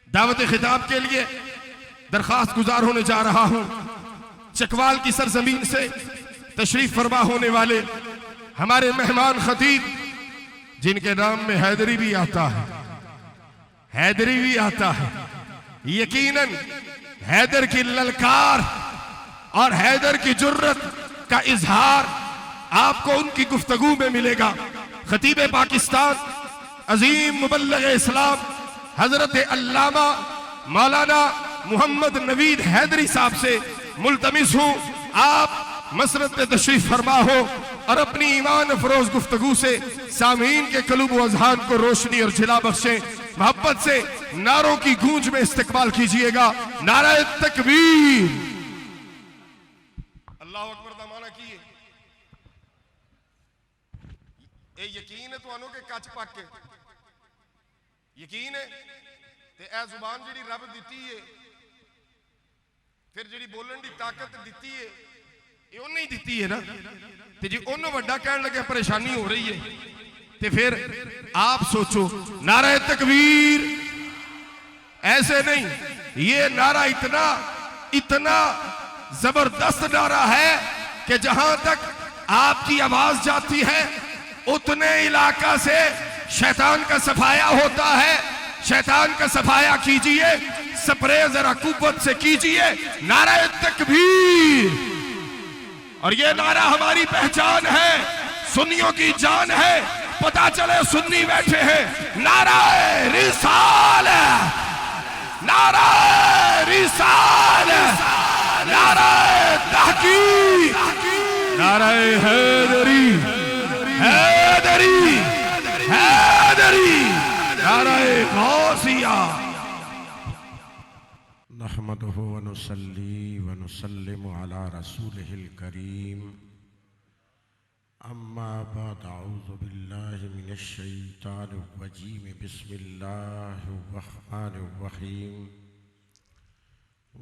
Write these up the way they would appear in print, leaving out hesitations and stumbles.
दावत खिताब के लिए दरखास्त गुजार होने जा रहा हूं। चकवाल की सरजमीन से तशरीफ फरमा होने वाले हमारे मेहमान खतीब, जिनके नाम में हैदरी भी आता है, हैदरी भी आता है। यकीनन हैदर की ललकार और हैदर की जुर्रत का इजहार आपको उनकी गुफ्तगू में मिलेगा। खतीब पाकिस्तान अजीम मुबल्लिग इस्लाम हजरत अल्लामा मौलाना मोहम्मद नवीद हैदरी साहब से मुल्तमिस हूं आप मसरत पे तशरीफ फरमा हो और अपनी ईमान फरोज गुफ्तगू से सामीन के कलूब व अज़हान को रोशनी और जिला बख्शे। मोहब्बत से नारों की गूंज में इस्तेकबाल कीजिएगा। नारा तकबीर, अल्लाह अकबर दा माना कीए। ये यकीन है तुहानू के कच पक के यकीन है ते ए जुबान जिहड़ी रब दिती है, फिर जिहड़ी बोलण दी ताकत दिती है, ये उन्हें ही दिती है ना। ते जी उन्होंने वड्डा कहण लगे परेशानी हो रही है, ते फिर आप सोचो नारा तकबीर ऐसे नहीं, ये नारा इतना इतना जबरदस्त नारा है कि जहां तक आपकी आवाज जाती है उतने इलाका से शैतान का सफाया होता है। शैतान का सफाया कीजिए, स्प्रे जरा कुव्वत से कीजिए। नारा तकबीर, और ये नारा हमारी पहचान है, सुन्नियों की जान है। पता चले सुन्नी बैठे हैं। नारा रिसालत, नारा रिसालत, नारा तहकीक, नारा हैदरी, हैदरी, हैदरी, नारा गौसिया। नहमदुहु व नुसल्ली व नुसल्लिमु अला रसूलिहिल करीम। अम्मा बाद, अऊज़ु बिल्लाहि मिनश शैतानिर रजीम। बिस्मिल्लाहिर रहमानिर रहीम।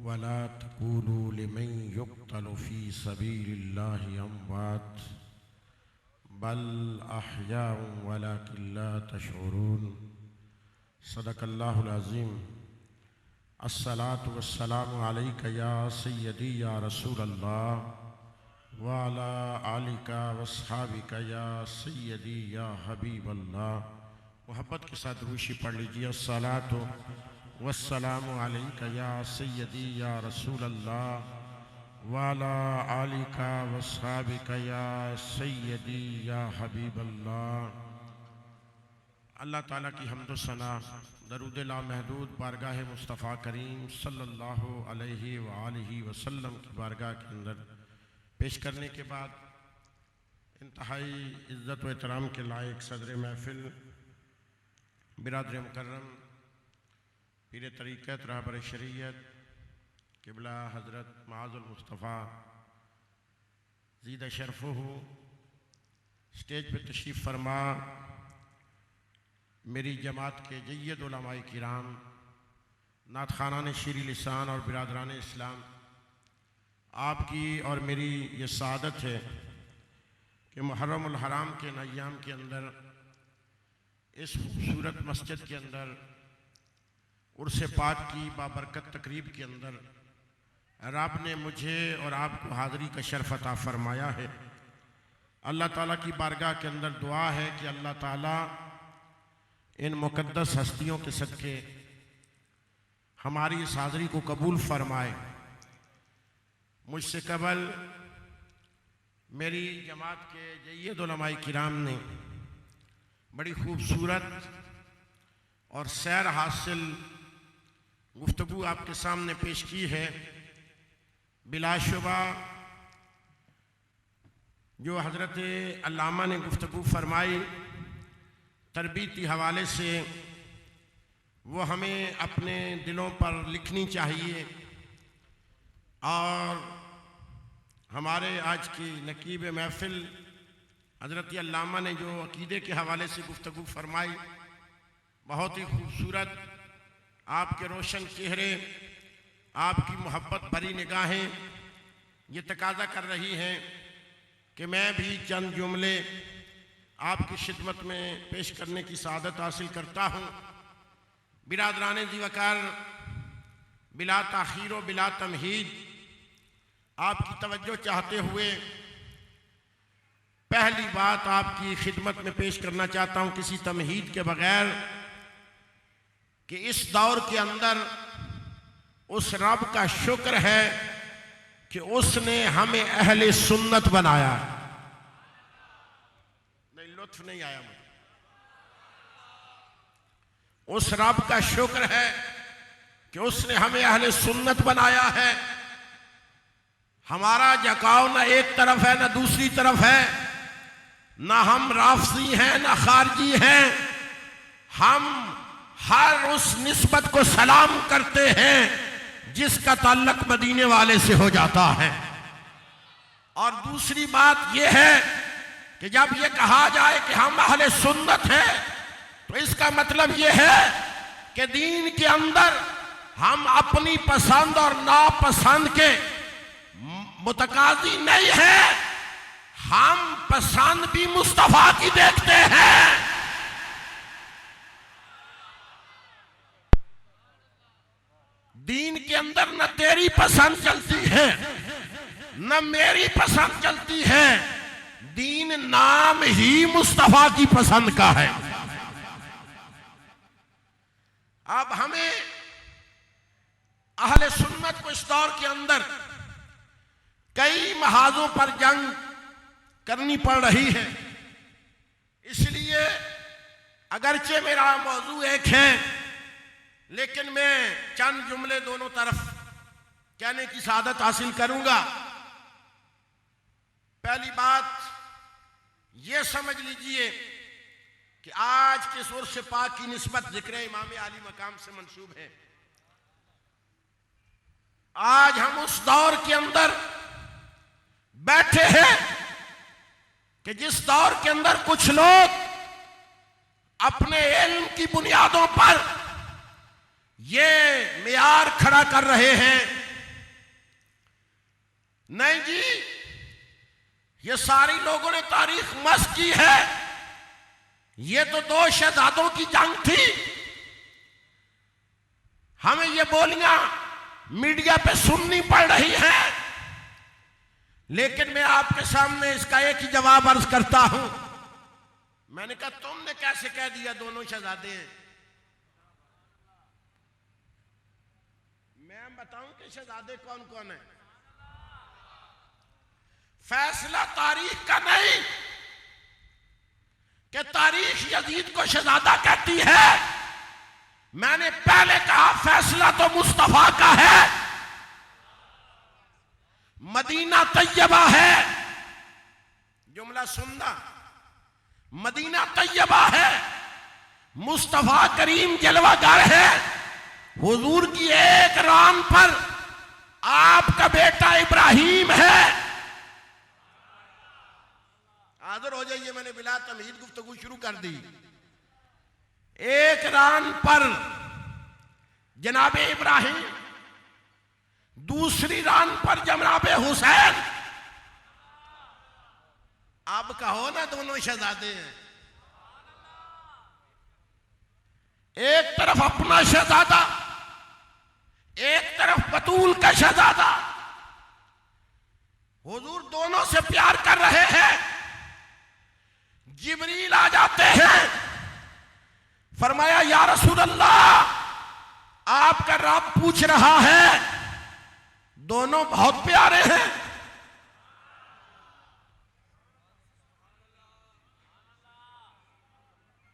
वला तक़ूलू लिमन युक़्तलु फ़ी सबीलिल्लाहि अम्वात बल अहयाउन वलाकिन ला तशऊरून। सदक़ल्लाहुल अज़ीम। अस्सलातु वस्सलामु अलैका या सय्यदी या रसूलल्लाह व अला आलिका वस्हाबिका या सय्यदी या हबीबल्लाह। मोहब्बत के साथ रूशी पढ़ लीजिए। अस्सलातु वस्सलामु अलैका या सय्यदी या रसूलल्लाह व अला आलिका वस्हाबिका या सय्यदी या हबीबल्लाह। अल्लाह ताला की हम्द सना दरूद लामहदूद बारगाह मुस्तफ़ा करीम सल्लल्लाहु अलैहि व आलिहि वसल्लम की बारगाह के अंदर पेश करने के बाद इंतहाई इज़्ज़त व एहतराम के लायक सदर महफिल बिरादर मुकर्रम पीर तरीक़त रहबर शरीयत क़िबला हज़रत माज़ुल मुस्तफ़ा ज़ीद शरफ़ुहु स्टेज पर तशरीफ़ फरमा मेरी जमात के जय्यद उलमाए किराम, नात खानान शीरी लिसान और बिरादरान इस्लाम, आपकी और मेरी ये सादत है कि मुहर्रमुल हराम के अय्याम के अंदर इस खूबसूरत मस्जिद के अंदर उर्स पाक की बाबरकत तकरीब के अंदर रब ने मुझे और आपको हाज़री का शर्फ अता फरमाया है। अल्लाह ताला की बारगाह के अंदर दुआ है कि अल्लाह ताला इन मुक़द्दस हस्तियों के सदक़े हमारी इस हाज़री को कबूल फरमाए। मुझसे कबल मेरी जमात के जय्यद उलमाए किराम ने बड़ी खूबसूरत और सैर हासिल गुफ्तगू आपके सामने पेश की है। बिलाशुबा जो हज़रत अल्लामा ने गुफ्तगू फरमाई तरबीती हवाले से, वो हमें अपने दिलों पर लिखनी चाहिए। और हमारे आज की नकीब महफिल हज़रत अल्लामा ने जो अक़ीदे के हवाले से गुफ्तगू फरमाई, बहुत ही खूबसूरत, आपके रोशन चेहरे, आपकी मोहब्बत भरी निगाहें ये तकाज़ा कर रही हैं कि मैं भी चंद जुमले आपकी खिदमत में पेश करने की सआदत हासिल करता हूँ। बिरादरान ज़िवकार, बिला ताख़ीर व बिला तमहीद आपकी तवज्जो चाहते हुए पहली बात आपकी खिदमत में पेश करना चाहता हूँ किसी तमहीद के बगैर कि इस दौर के अंदर उस रब का शुक्र है कि उसने हमें अहले सुन्नत बनाया। नहीं, लुत्फ नहीं आया मुझे। उस रब का शुक्र है कि उसने हमें अहले सुन्नत बनाया है। हमारा झुकाव न एक तरफ है न दूसरी तरफ है, ना हम राफसी हैं ना खारजी हैं। हम हर उस निस्बत को सलाम करते हैं जिसका ताल्लुक मदीने वाले से हो जाता है। और दूसरी बात यह है कि जब यह कहा जाए कि हम अहले सुन्नत हैं तो इसका मतलब यह है कि दीन के अंदर हम अपनी पसंद और नापसंद के मुतकाजी नहीं है, हम पसंद भी मुस्तफा की देखते हैं। दीन के अंदर न तेरी पसंद चलती है न मेरी पसंद चलती है, दीन नाम ही मुस्तफा की पसंद का है। अब हमें अहले सुन्नत को इस दौर के अंदर कई महाजों पर जंग करनी पड़ रही है। इसलिए अगरचे मेरा मौजू एक है, लेकिन मैं चंद जुमले दोनों तरफ कहने की सादत हासिल करूंगा। पहली बात यह समझ लीजिए कि आज के सुर्श पाक की निस्बत जिक्र इमाम आली मकाम से मंसूब है। आज हम उस दौर के अंदर बैठे हैं कि जिस दौर के अंदर कुछ लोग अपने इल्म की बुनियादों पर ये मियार खड़ा कर रहे हैं, नहीं जी ये सारी लोगों ने तारीख मस्त की है, ये तो दो शहजादों की जंग थी। हमें ये बोलियां मीडिया पे सुननी पड़ रही हैं, लेकिन मैं आपके सामने इसका एक ही जवाब अर्ज करता हूं। मैंने कहा तुमने कैसे कह दिया दोनों शहजादे हैं? मैं बताऊं कि शहजादे कौन कौन है? फैसला तारीख का नहीं कि तारीख यजीद को शहजादा कहती है। मैंने पहले कहा फैसला तो मुस्तफा का है। मदीना तैयबा है, जुमला सुनना, मदीना तैयबा है, मुस्तफा करीम जलवागर है। हुजूर की एक रान पर आपका बेटा इब्राहिम है। हाजिर हो जाइए, मैंने बिला तमहीद गुफ्तगू शुरू कर दी। एक रान पर जनाबे इब्राहिम, दूसरी रान पर जनाबे हुसैन। अब कहो ना दोनों शहजादे हैं। एक तरफ अपना शहजादा, एक तरफ बतूल का शहजादा। हुजूर दोनों से प्यार कर रहे हैं। जिब्रील आ जाते हैं, फरमाया या रसूल अल्लाह आपका रब पूछ रहा है, दोनों बहुत प्यारे हैं।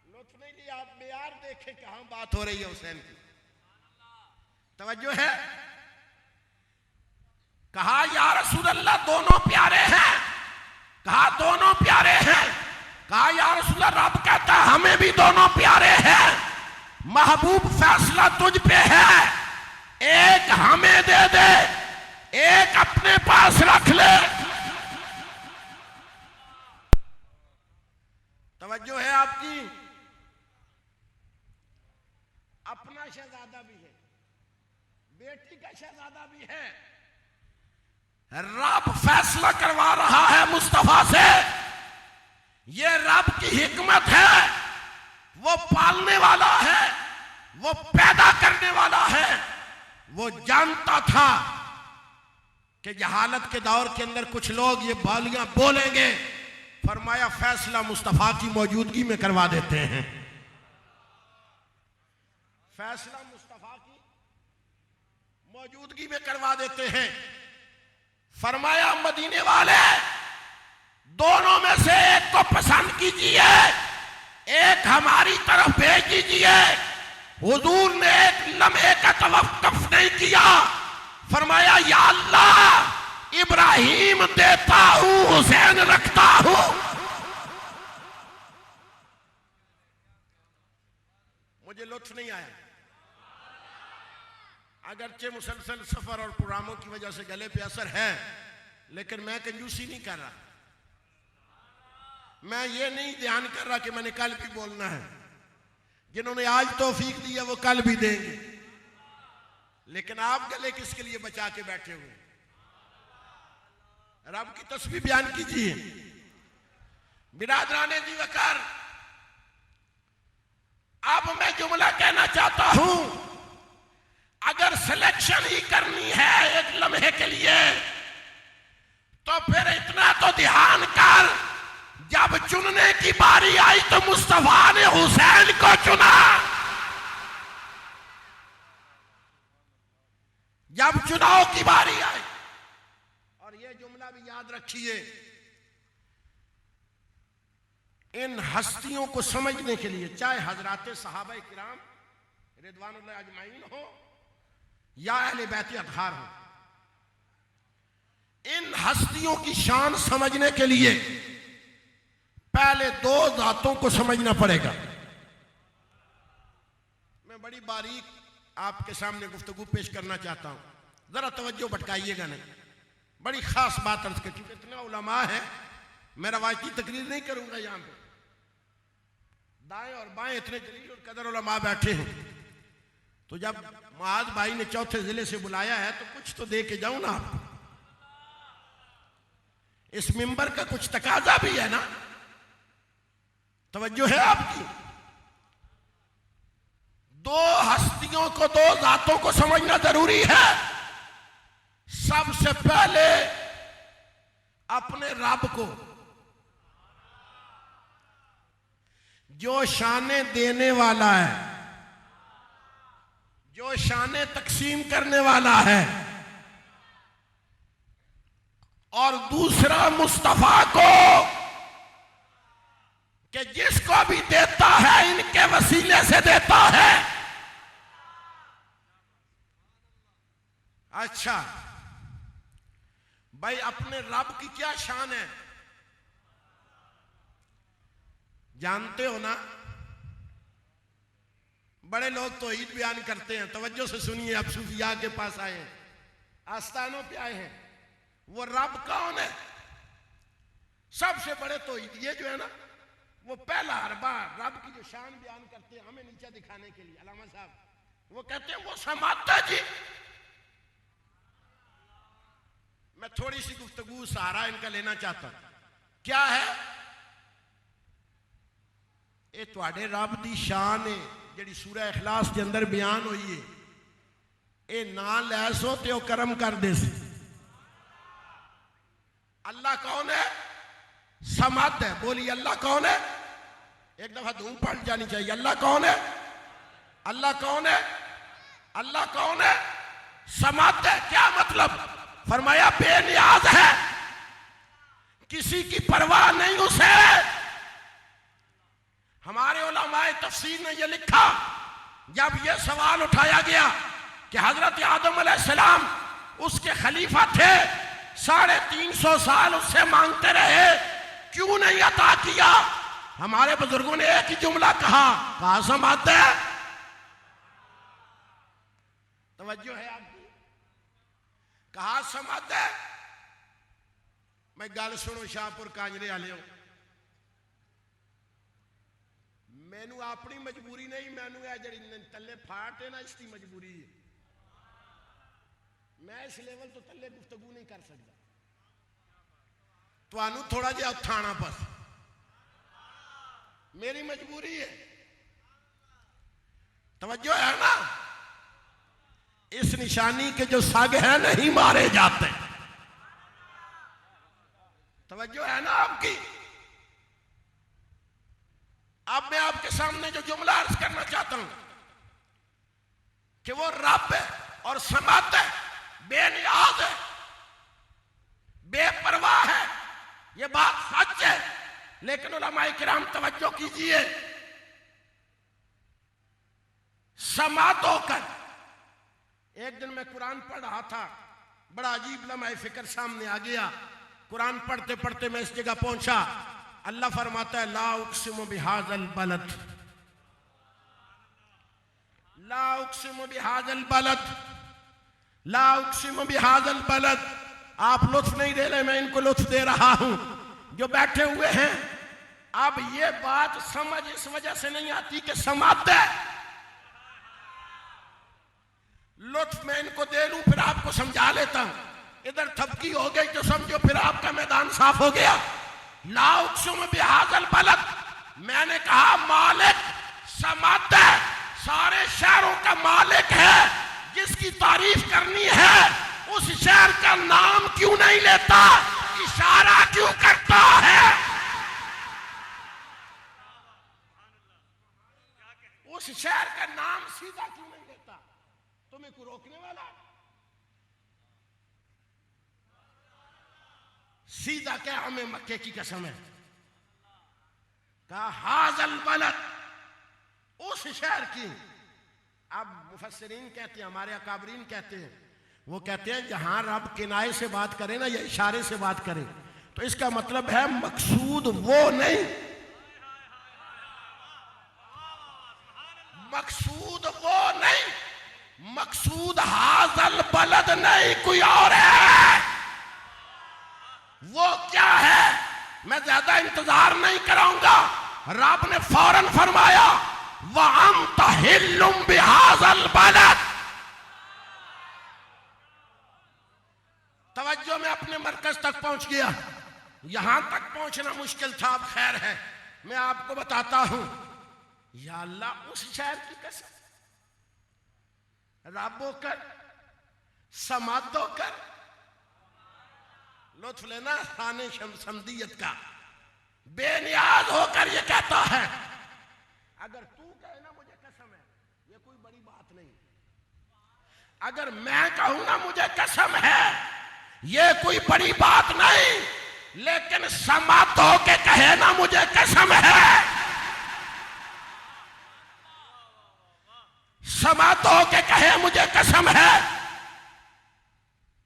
लुत्फ नहीं लिया, आप मेयार देखें कहां बात हो रही है हुसैन की। तवज्जो है। कहा या रसूल अल्लाह दोनों प्यारे हैं। कहा दोनों प्यारे हैं। कहा या रसूल अल्लाह रब कहता है हमें भी दोनों प्यारे हैं। महबूब फैसला तुझ पे है, एक हमें दे दे, एक अपने पास रख ले। तवज्जो है आपकी। अपना शहजादा भी है, बेटी का शहजादा भी है। रब फैसला करवा रहा है मुस्तफा से। ये रब की हिकमत है, वो पालने वाला है, वो पैदा करने वाला है। वो जानता था कि जहालत के दौर के अंदर कुछ लोग ये बालियां बोलेंगे, फरमाया फैसला मुस्तफा की मौजूदगी में करवा देते हैं। फैसला मुस्तफा की मौजूदगी में करवा देते हैं। फरमाया मदीने वाले दोनों में से एक को पसंद कीजिए, एक हमारी तरफ भेज दीजिए। हुजूर ने एक लम्हे का तवक्कुफ नहीं किया, फरमाया या अल्लाह इब्राहिम देता हूं, हुसैन रखता हूं। मुझे लुत्फ नहीं आया, अगरचे मुसलसल सफर और प्रोग्रामों की वजह से गले पे असर है, लेकिन मैं कंजूसी नहीं कर रहा। मैं ये नहीं ध्यान कर रहा कि मैंने कल भी बोलना है। जिन्होंने आज तौफीक दी है वो कल भी देंगे, लेकिन आप गले किसके लिए बचा के बैठे हुए? रब की तस्बीह बयान कीजिए। बिरादराने जी वकार, अब मैं जुमला कहना चाहता हूं। अगर सिलेक्शन ही करनी है एक लम्हे के लिए, तो फिर इतना तो ध्यान कर, जब चुनने की बारी आई तो मुस्तफा ने हुसैन को चुना। जब चुनाव की बारी आई, और यह जुमला भी याद रखिए, इन हस्तियों को समझने के लिए, चाहे हजराते सहाबा किराम रिदवानुल्लाह अजमाइन हो या अहले बैत अतहार हो, इन हस्तियों की शान समझने के लिए पहले दो जातों को समझना पड़ेगा। मैं बड़ी बारीक आपके सामने गुफ्तगू पेश करना चाहता हूं, जरा तवज्जो भटकाइएगा नहीं। बड़ी खास बात अर्ज कर, क्योंकि इतना उलमा है, मैं रवायती तकरीर नहीं करूंगा। यहां पे दाएं और बाएं इतने जलील और कदर उलमा बैठे हैं, तो जब मुआज भाई ने चौथे जिले से बुलाया है तो कुछ तो दे के जाऊं ना आपको। इस मिंबर का कुछ तकाजा भी है ना, तवज्जो है आपकी। दो हस्तियों को, दो जातों को समझना जरूरी है। सबसे पहले अपने रब को, जो शाने देने वाला है, जो शाने तकसीम करने वाला है, और दूसरा मुस्तफा को कि जिसको भी देता है इनके वसीले से देता है। अच्छा भाई, अपने रब की क्या शान है जानते हो ना? बड़े लोग तो ईद बयान करते हैं, तवज्जो से सुनिए। अब सूफिया के पास आए हैं, आस्थानों पे आए हैं। वो रब कौन है? सबसे बड़े तो ये जो है ना, वो पहला अरबा रब की जो शान बयान करते हैं हमें नीचे दिखाने के लिए, अलामा साहब, वो कहते हैं वो समाता जी। मैं थोड़ी सी गुफ्तगू सहारा इनका लेना चाहता हूं। क्या है ये? तुहाडे रब दी शान है जिहड़ी सूरह इखलास के अंदर बयान हुई है। ये ना लै सो ते ओ करम कर दे सी। अल्लाह कौन है? समद है। बोली अल्लाह कौन है? एक दफा धूम पड़ जानी चाहिए। अल्लाह कौन है? अल्लाह कौन है? अल्लाह कौन है? समद है। क्या मतलब? फरमाया बेनियाज है, किसी की परवाह नहीं उसे। हमारे उलमाए तफसीर ने यह लिखा, जब यह सवाल उठाया गया कि हजरत आदम अलैहिस्सलाम उसके खलीफा थे, 350 साल उससे मांगते रहे, क्यों नहीं अता किया? हमारे बुजुर्गों ने एक ही जुमला कहा समद है। तवज्जो है आपकी? कहा समद है। मैं गल सुनो शाहपुर कांजरे वाले, मैनू अपनी मजबूरी नहीं, मैनू जी तले फाट है ना, इसकी मजबूरी है। मैं इस लेवल तो तले गुफ्तगू नहीं कर सकता। तुहानू थोड़ा जिहा उठाना बस, मेरी मजबूरी है। तवज्जो है ना? इस निशानी के जो साग हैं नहीं मारे जाते। तवज्जो है ना आपकी? अब मैं आपके सामने जो जुमला अर्ज करना चाहता हूं कि वो रब है और समात है, बेनियाज है, बेपरवाह है, ये बात सच है। लेकिन उलमाए किराम तवज्जो कीजिए, समात होकर एक दिन मैं कुरान पढ़ रहा था, बड़ा अजीब लम्हा फिक्र सामने आ गया। कुरान पढ़ते पढ़ते मैं इस जगह पहुंचा, अल्लाह फरमाता है ला उक़सिमु बिहाज़ल बलद, ला उक़सिमु बिहाज़ल बलद, ला उक़सिमु बिहाज़ल बलद। आप लुत्फ नहीं दे रहे, मैं इनको लुत्फ दे रहा हूं जो बैठे हुए हैं। अब ये बात समझ इस वजह से नहीं आती कि समात है। लुत्फ मैं इनको दे लूं फिर आपको समझा लेता हूं। इधर थपकी हो गई तो समझो फिर आपका मैदान साफ हो गया। ला उक़सिमु बिहाज़ल बलद, मैंने कहा मालिक समात है, सारे शहरों का मालिक है। जिसकी तारीफ करनी है उस शहर का नाम क्यों नहीं लेता, इशारा क्यों करता है? उस शहर का नाम सीधा क्यों नहीं लेता? तुम्हें को रोकने वाला? सीधा क्या, हमें मक्के की कसम है, कहा हाज़ल बलद, उस शहर की। अब मुफस्सिरीन कहते हैं, हमारे अकाबरीन कहते हैं, वो कहते हैं जहां रब किनारे से बात करे ना या इशारे से बात करे तो इसका मतलब है मकसूद वो नहीं, मकसूद वो नहीं, मकसूद हाज़ल बलद नहीं, कोई और है। वो क्या है मैं ज्यादा इंतजार नहीं कराऊंगा। रब ने फौरन फरमाया वअन्त हिल्लुम बिहाज़ल बलद। तवज्जो में अपने मरकज तक पहुंच गया। यहां तक पहुंचना मुश्किल था, अब खैर है मैं आपको बताता हूं। या अल्लाह, उस शहर की कसम, रब होकर समात होकर लुत्फ लेना खाने समदियत का, बेनियाज होकर ये कहता है अगर तू कहे ना मुझे कसम है, ये कोई बड़ी बात नहीं। अगर मैं कहूं ना मुझे कसम है, ये कोई बड़ी बात नहीं। लेकिन समात होके कहे ना मुझे कसम है, समात होके कहे मुझे कसम है,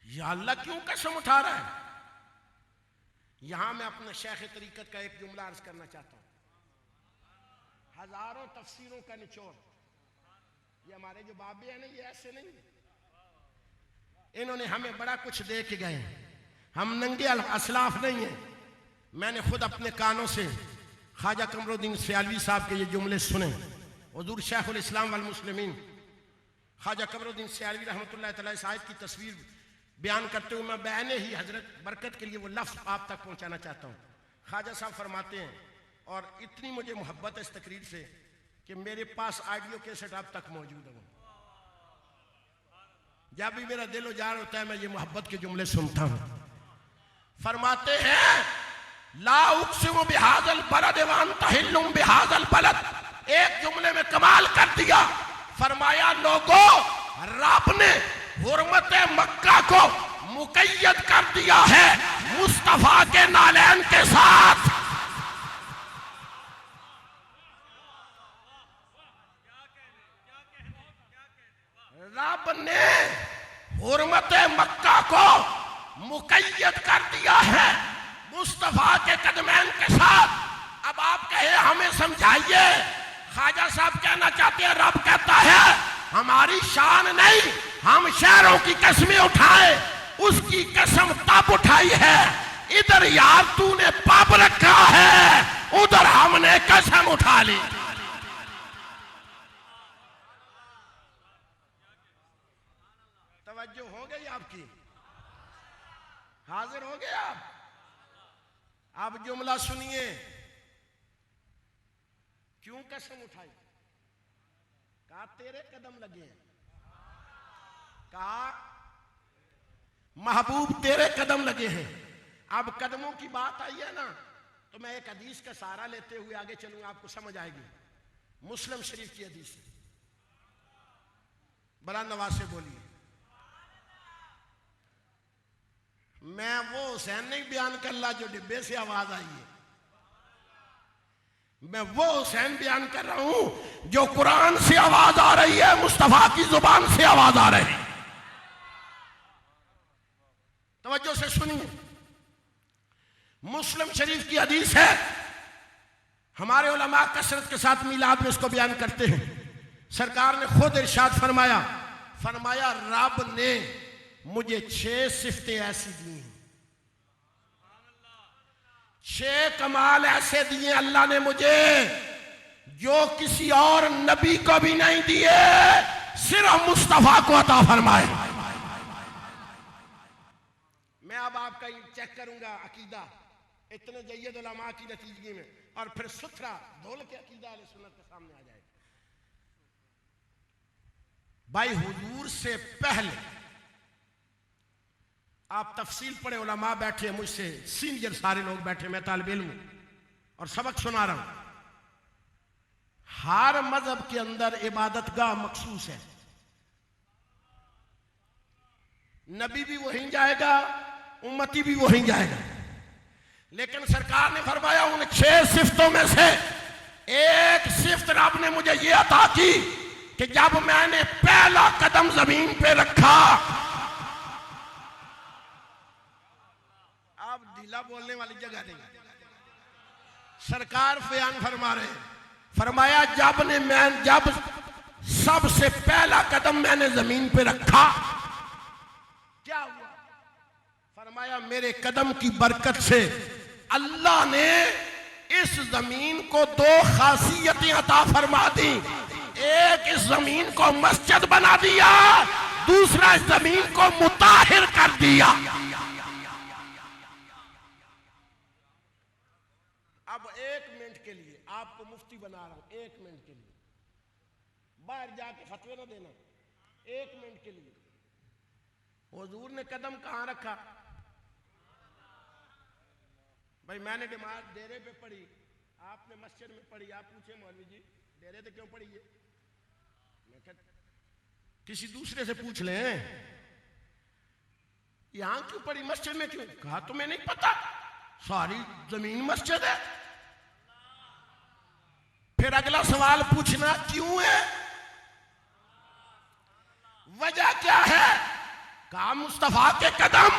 या अल्लाह क्यों कसम उठा रहा है? यहां मैं अपने शेख तरीकत का एक जुमला अर्ज करना चाहता हूं। हजारों तफसीरों का निचोड़, ये हमारे जो बाबे हैं ना, ये ऐसे नहीं, इन्होंने हमें बड़ा कुछ दे के गए। हम नंगे असलाफ नहीं हैं। मैंने खुद अपने कानों से ख्वाजा कमरुद्दीन सियालवी साहब के ये जुमले सुने। हुजूर शेखुल इस्लाम वल मुस्लिमीन ख्वाजा कमरुद्दीन सियालवी रहमतुल्लाह तआला साहिब की तस्वीर बयान करते हुए मैं बयाने ही हजरत बरकत के लिए वो लफ्ज़ आप तक पहुंचाना चाहता हूँ। ख्वाजा साहब फरमाते हैं, और इतनी मुझे मोहब्बत है इस तकरीर से कि मेरे पास ऑडियो कैसेट अब तक मौजूद है। जब भी मेरा दिल उजाड़ होता है मैं ये मोहब्बत के जुमले सुनता हूँ। फरमाते हैं ला उक़सिमु बिहाज़ल बलद व अन्त हिल्लुम बिहाज़ल बलद। एक जुमले में कमाल कर दिया। फरमाया लोगों, रब ने हुर्मत मक्का को मुक़य्यद कर दिया है मुस्तफा के नालैन के साथ। रब ने हुर्मत मक्का को मुक़य्यद कर दिया है मुस्तफा के कदमैन के साथ। अब आप कहे हमें समझाइए। ख्वाजा साहब कहना चाहते हैं, रब कहता है हमारी शान नहीं, हम शहरों की कसमें उठाए, उसकी कसम तब उठाई है इधर यार तूने पाप रखा है, उधर हमने कसम उठा ली। तवज्जो हो गई आपकी? हाजिर हो गए आप? अब जुमला सुनिए, क्यों कसम उठाई? कहा तेरे कदम लगे हैं, कहा महबूब तेरे कदम लगे हैं। अब कदमों की बात आई है ना, तो मैं एक हदीस का सहारा लेते हुए आगे चलूंगा, आपको समझ आएगी। मुस्लिम शरीफ की हदीस है, बुलंद आवाज से बोलिए। मैं वो हुसैन नहीं बयान कर रहा जो डिब्बे से आवाज आई है, मैं वो हुसैन बयान कर रहा हूं जो कुरान से आवाज आ रही है, मुस्तफा की जुबान से आवाज आ रही है। तवज्जो से सुनिए, मुस्लिम शरीफ की हदीस है। हमारे उलमा कसरत के साथ मिलाद में इसको बयान करते हैं। सरकार ने खुद इरशाद फरमाया, फरमाया रब ने मुझे 6 सिफतें ऐसी दी हैं, 6 कमाल ऐसे दिए अल्लाह ने मुझे जो किसी और नबी को भी नहीं दिए, सिर्फ मुस्तफा को अता फरमाए। मैं अब आपका चेक करूंगा अकीदा इतने जय्यद उलमा की नतीजगी में, और फिर सुथरा धोल के अकीदा अहले सुन्नत के सामने आ जाएगा। भाई हुजूर से पहले आप तफसील पढ़े, उलमा बैठे मुझसे सीनियर सारे लोग बैठे, मैं तालिब इल्म हूं और सबक सुना रहा हूं। हर मजहब के अंदर इबादतगाह मखसूस है, नबी भी वहीं जाएगा, उम्मती भी वहीं जाएगा। लेकिन सरकार ने फरमाया उन 6 सिफ्तों में से एक सिफ्त रब ने मुझे ये अता की कि जब मैंने पहला कदम जमीन पे रखा, अब ढीला बोलने वाली जगह नहीं, सरकार बयान फरमा रहे, फरमाया जब सबसे पहला कदम मैंने जमीन पे रखा, क्या हुआ? फरमाया मेरे कदम की बरकत से अल्लाह ने इस जमीन को 2 खासियतें अता फरमा दी। एक, इस जमीन को मस्जिद बना दिया, दूसरा इस जमीन को मुताहिर कर दिया। अब 1 मिनट के लिए आपको मुफ्ती बना रहा हूं, 1 मिनट के लिए, बाहर जाके फतवे ना देना, 1 मिनट के लिए। हुजूर ने कदम कहां रखा? भाई मैंने नमाज डेरे पे पढ़ी, आपने मस्जिद में पढ़ी। आप पूछे मौलवी जी डेरे पे क्यों पढ़ी है? मैं कह किसी दूसरे से पूछ लें, यहां क्यों पढ़ी, मस्जिद में क्यों? कहा तुम्हें नहीं पता, सारी जमीन मस्जिद है। फिर अगला सवाल पूछना क्यों है, वजह क्या है? कहा मुस्तफा के कदम।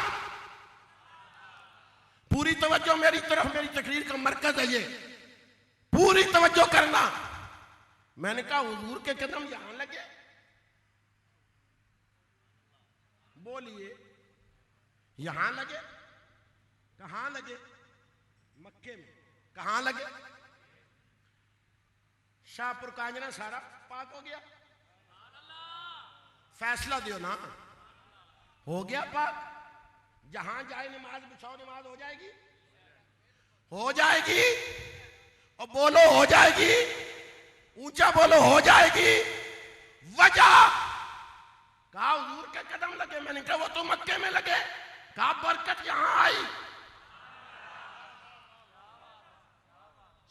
पूरी तवज्जो मेरी तरफ, मेरी तकरीर का मरकज है ये, पूरी तवज्जो करना। मैंने कहा हुजूर के कदम यहां लगे, बोलिए यहां लगे? कहां लगे? मक्के में। कहां लगे? शाहपुर कांजना सारा पाक हो गया, फैसला दियो ना, हो गया पाक। जहां जाए नमाज बिछाओ, नमाज हो जाएगी, हो जाएगी। और बोलो हो जाएगी, ऊंचा बोलो हो जाएगी। वजह? कहा हुजूर के कदम लगे। मैंने कहा वो तो मक्के में लगे। कहा बरकत यहां आई।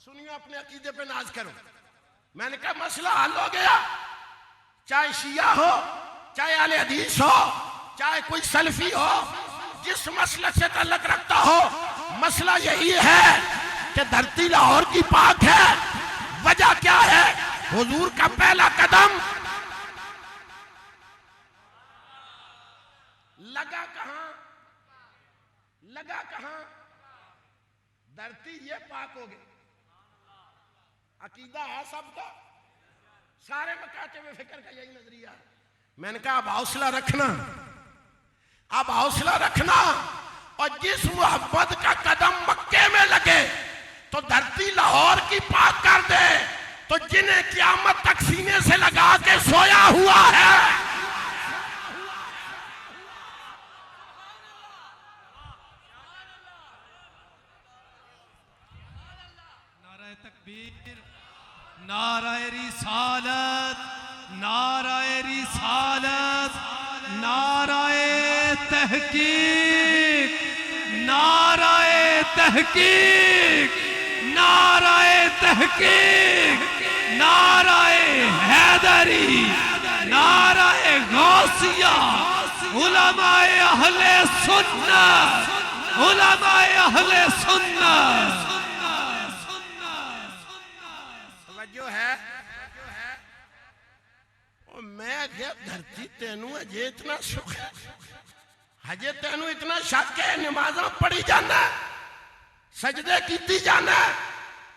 सुनिए, अपने अकीदे पे नाज करो। मैंने कहा मसला हल हो गया, चाहे शिया हो, चाहे अहले हदीस हो, चाहे कोई सलफी हो, जिस मसले से ताल्लुक रखता हो, मसला यही है कि धरती लाहौर की पाक है। वजह क्या है? हुजूर का पहला कदम लगा कहां? लगा कहां? धरती ये पाक हो गई। अकीदा है सबका, सारे मकाते में फिक्र का यही नजरिया है। मैंने कहा अब हौसला रखना, अब हौसला रखना। और जिस मोहब्बत का कदम मक्के में लगे तो धरती लाहौर की पाक कर दे, तो जिन्हें क़यामत तक सीने से लगा के सोया हुआ है, नारे तकबीर, नारे रिसालत, नाराए रिसालत, नाराए तहकीक, नाराए तहकीक, नाराए तहकीक, नाराए हैदरी, नाराए गौसिया, उलमाए अहले सुन्नत, उलमाए अहले सुन्नत। जो है मैं क्या धरती तेनू अजे इतना सुख हजे तेनू इतना शक है नमाजा पढ़ी जाना सजदे कीती जाना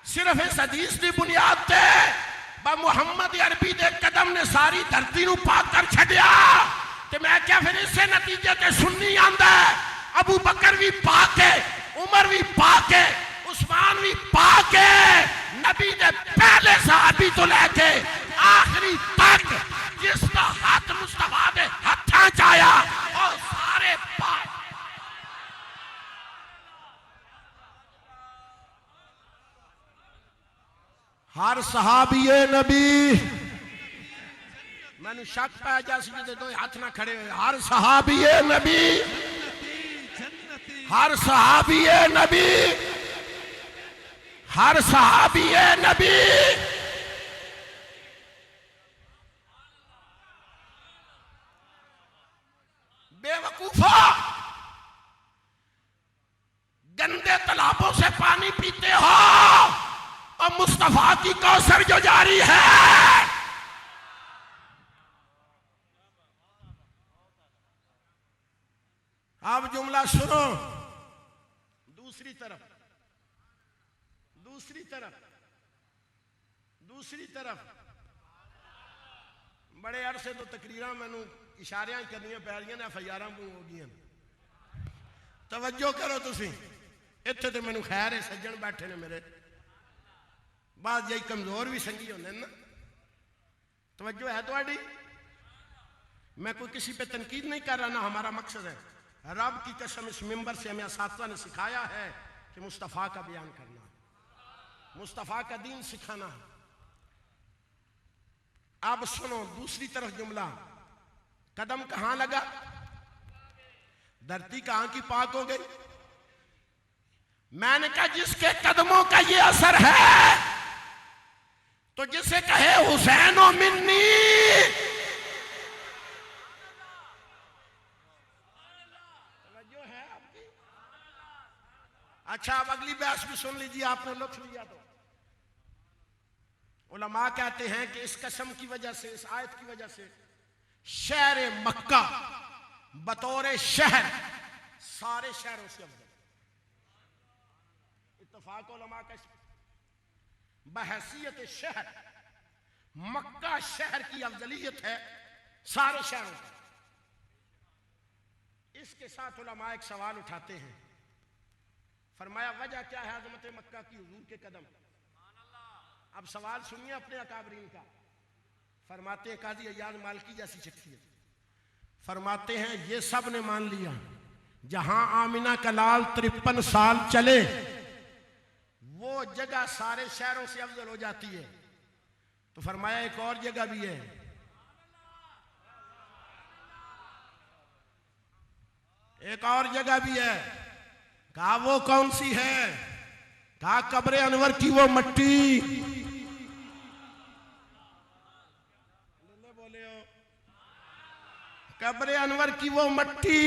सिर्फ इस हदीस की बुनियाद ते बा मुहम्मद अरबी दे कदम ने सारी धरती नू पाक कर छड़िया ते मैं क्या फिर इसे नतीजे ते सुन्नी आंदा अबू बकर भी पाक है उमर भी पाक है उस्मान भी पाक है नबी ने पहले सहाबी तो लेके आखिरी तक जिसका हाथ मुस्तफा दे हथा च आया और सारे पाक। हर सहाबीए नबी मैंने शक पाया जैसे दो हाथ ना खड़े हुए हर सहाबीए नबी हर सहाबीए नबी हर सहाबीए नबी बेवकूफा गंदे तालाबों से पानी पीते हो और मुस्तफा की कौसर जो जारी है अब जुमला सुनो दूसरी तरफ बड़े अरसे तो तकरीरां मैनू इशारियां करनियां पै रही ने FIR हो गई तवज्जो करो तुसी इत्थे ते मैनू खैर है सज्जन बैठे ने मेरे बाद यही कमजोर भी संगी होंगे ना तवज्जो है तुम्हारी मैं कोई किसी पे तनकीद नहीं कर रहा ना हमारा मकसद है रब की कसम इस मिंबर से हमें असातिज़ा ने सिखाया है कि मुस्तफ़ा का बयान करना मुस्तफ़ा का दीन सिखाना है। अब सुनो दूसरी तरफ जुमला कदम कहां लगा धरती कहां की पाक हो गई मैंने कहा जिसके कदमों का ये असर है तो जिसे कहे हुसैन ओ मिन्नी जो है आपकी अच्छा अब अगली बहस भी सुन लीजिए आपने लुत्फ लिया तो उलमा कहते हैं कि इस कसम की वजह से इस आयत की वजह से शहर मक्का बतौर शहर सारे शहरों से अफजल इत्तफाक उलमा का बहैसियत शहर मक्का शहर की अफजलियत है सारे शहरों से। इसके साथ उलमा एक सवाल उठाते हैं फरमाया वजह क्या है अज़मत मक्का की हुजूर के कदम। अब सवाल सुनिए अपने अकाबरीन का फरमाते काजी अय्याज मालिकी जैसी शख्सियत फरमाते हैं ये सब ने मान लिया जहां आमिना का लाल 53 साल चले वो जगह सारे शहरों से अफजल हो जाती है तो फरमाया एक और जगह भी है एक और जगह भी है कहा वो कौन सी है कहा कब्रे अनवर की वो मट्टी कब्रे अनवर की वो मट्टी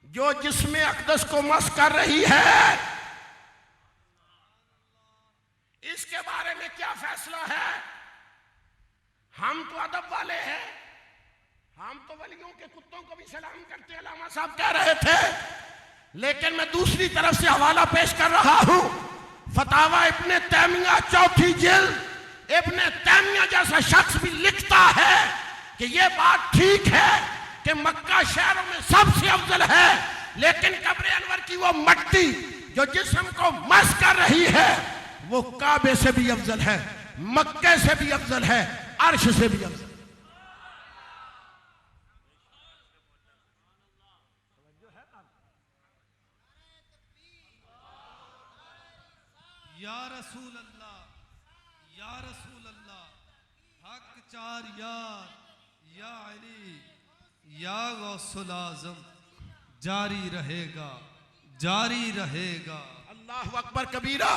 जो जिस्मे अक़दस को मस कर रही है इसके बारे में क्या फैसला है। हम तो अदब वाले हैं हम तो वलियों के कुत्तों को भी सलाम करते अलामा साहब कह रहे थे लेकिन मैं दूसरी तरफ से हवाला पेश कर रहा हूं फतावा इब्ने तैमिया चौथी जिल्द इब्ने तैमिया जैसा शख्स भी लिखता है कि यह बात ठीक है कि मक्का शहरों में सबसे अफजल है लेकिन कब्र अनवर की वो मट्टी जो जिस्म को मस कर रही है वो काबे से भी अफजल है मक्के से भी अफजल है अर्श से भी अफजल। या रसूल अल्लाह हक चार यार या अली या गौसुल आजम जारी रहेगा, जारी रहेगा। अल्लाहु अकबर कबीरा।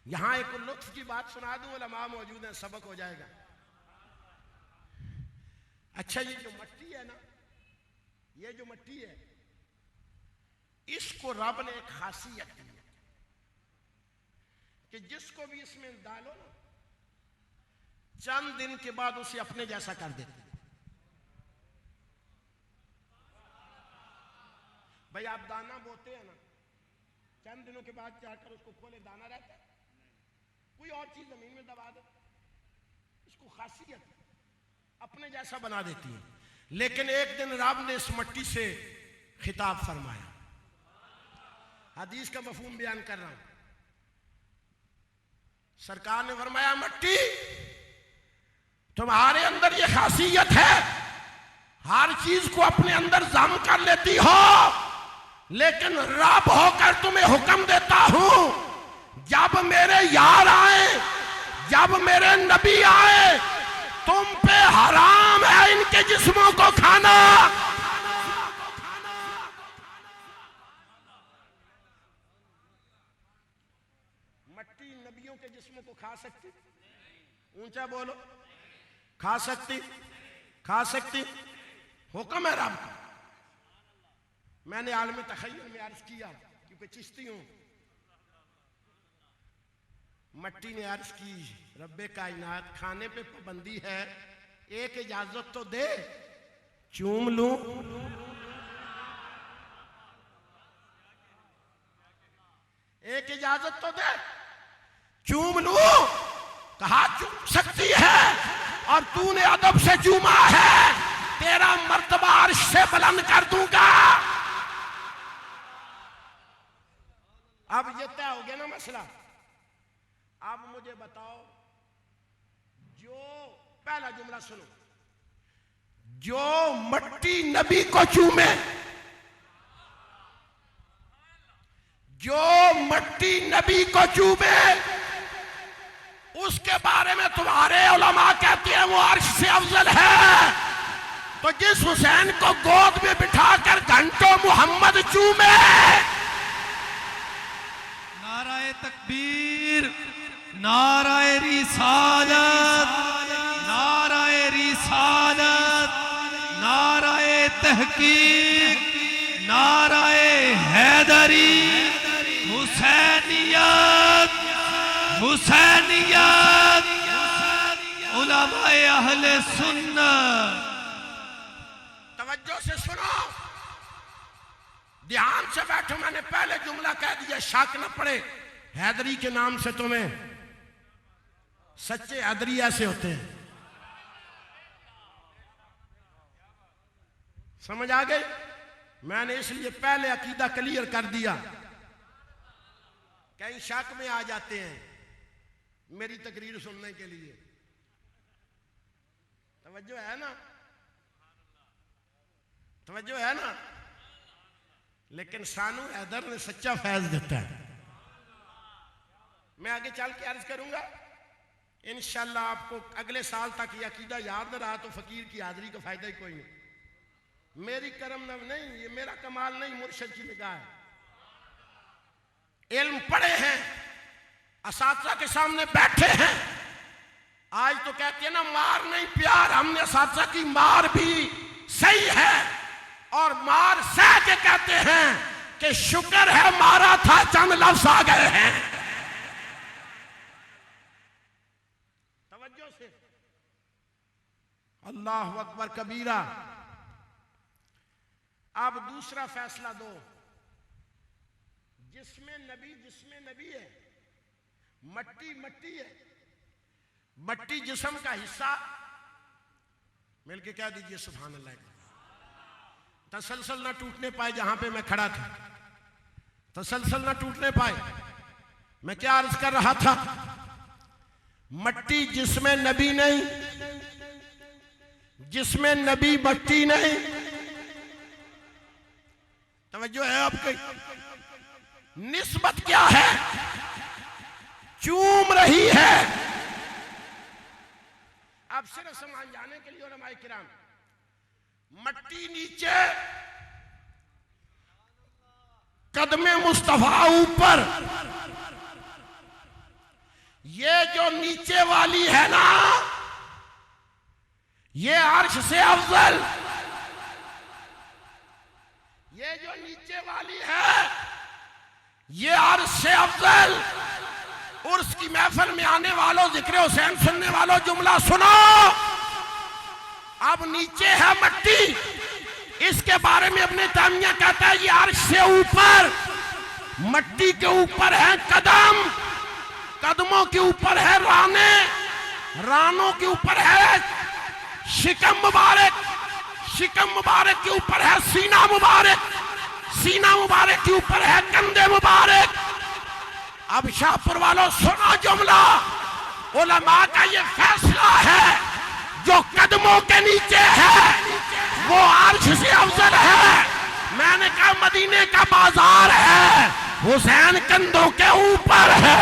यहां एक लुत्फ की बात सुना दूं, उलमा मौजूद है, सबक हो जाएगा। अच्छा, ये जो मट्टी है ना, ये जो मट्टी है, इसको रब ने एक खासियत दी है कि जिसको भी इसमें डालो ना, चंद दिन के बाद उसे अपने जैसा कर देते। भाई आप दाना बोते हैं ना, चंद दिनों के बाद जाकर उसको खोले, दाना रहता है, कोई और चीज जमीन में दबा दे, इसको खासियत अपने जैसा बना देती है। लेकिन एक दिन रब ने इस मट्टी से खिताब फरमाया। हदीस का मफहूम बयान कर रहा हूं। सरकार ने फरमाया, मट्टी तुम्हारे अंदर ये खासियत है, हर चीज को अपने अंदर जम कर लेती हो, लेकिन रब होकर तुम्हें हुक्म देता हूं, जब मेरे यार आए, जब मेरे नबी आए, तुम पे हराम है इनके जिस्मों को खाना। मट्टी नबियों के जिस्मों को खा सकती? ऊंचा बोलो, खा सकती? खा सकती? हुक्म है रब का। मैंने आलम तखय्युल में अर्ज किया, क्योंकि चिश्ती हूं। मट्टी ने अर्ज की, रब्बे कायनात, खाने पे पाबंदी है, एक इजाजत तो दे, चूम लूं। एक इजाजत तो दे, चूम लूं। कहा चूम सकती है, और तूने अदब से चूमा है, तेरा मर्तबा अर्श से बुलंद कर दूंगा। अब ये तय हो गया ना मसला। अब मुझे बताओ, जो पहला जुमला सुनो, जो मट्टी नबी को चूमे, जो मट्टी नबी को चूमे, उसके बारे में तुम्हारे उलमा कहते हैं वो अर्श से अफजल है। तो जिस हुसैन को गोद में बिठाकर घंटों मोहम्मद चूमे, नाराए तकबीर, नाराए रिसालत, नाराए रिसालत, नाराए तहकीक, नाराए हैदरी, हुसैनियत, हुसैनियत, उलमाए अहले सुन्नत। तवज्जो से सुनो, ध्यान से बैठो। मैंने पहले जुमला कह दिया, शक न पड़े, हैदरी के नाम से तुम्हें, सच्चे हैदरी ऐसे होते हैं। समझ आ गई? मैंने इसलिए पहले अकीदा क्लियर कर दिया, कहीं शक में आ जाते हैं मेरी तकरीर सुनने के लिए। तवज्जो है ना? तवज्जो है ना? लेकिन सानू हैदर ने सच्चा फैज देता है। मैं आगे चल के अर्ज करूंगा, इंशाल्लाह आपको अगले साल तक ये अकीदा याद न रहा तो फकीर की हाजिरी का फायदा ही कोई नहीं। मेरी करम नव नहीं, ये मेरा कमाल नहीं, मुर्शिद की निगाह है। इल्म पढ़े हैं, असातिज़ा के सामने बैठे हैं। आज तो कहते हैं ना, मार नहीं प्यार। हमने असातिज़ा की मार भी सही है, और मार सह के कहते हैं कि शुक्र है मारा था, चंद लफ्ज़ आ गए हैं। तवज्जो से, अल्लाह अकबर कबीरा। अब दूसरा फैसला दो, जिसमें नबी है, मट्टी मट्टी है, मट्टी जिस्म का हिस्सा, मिलके कह दीजिए सुभान अल्लाह। तसलसल ना टूटने पाए, जहां पे मैं खड़ा था तसलसल ना टूटने पाए। मैं क्या अर्ज कर रहा था? मट्टी जिसमें नबी नहीं, जिसमें नबी मट्टी नहीं। तवज्जो है आपकी? निस्बत क्या है? चूम रही है, अब सिर्फ समझ जाने के लिए उलमाए किराम, मट्टी नीचे, कदमे मुस्तफा ऊपर, ये जो नीचे वाली है ना, ये अर्श से अफजल, ये जो नीचे वाली है ये अर्श से अफजल। उर्स की महफिल में आने वालों, जिक्र हुसैन सुनने वालों, जुमला सुनो। अब नीचे है मट्टी, इसके बारे में अपने तामिया कहता है ये अर्श से ऊपर, मट्टी के ऊपर है कदम, कदमों के ऊपर है राने, रानों के ऊपर है शिकम मुबारक, शिकम मुबारक के ऊपर है सीना मुबारक, सीना मुबारक के ऊपर है कंधे मुबारक। अब शाहपुर वालों सुनो जुमला, उलमा का ये फैसला है, जो कदमों के नीचे है वो अर्श से अफजल है। मैंने कहा मदीने का बाजार है, हुसैन कंधों के ऊपर है।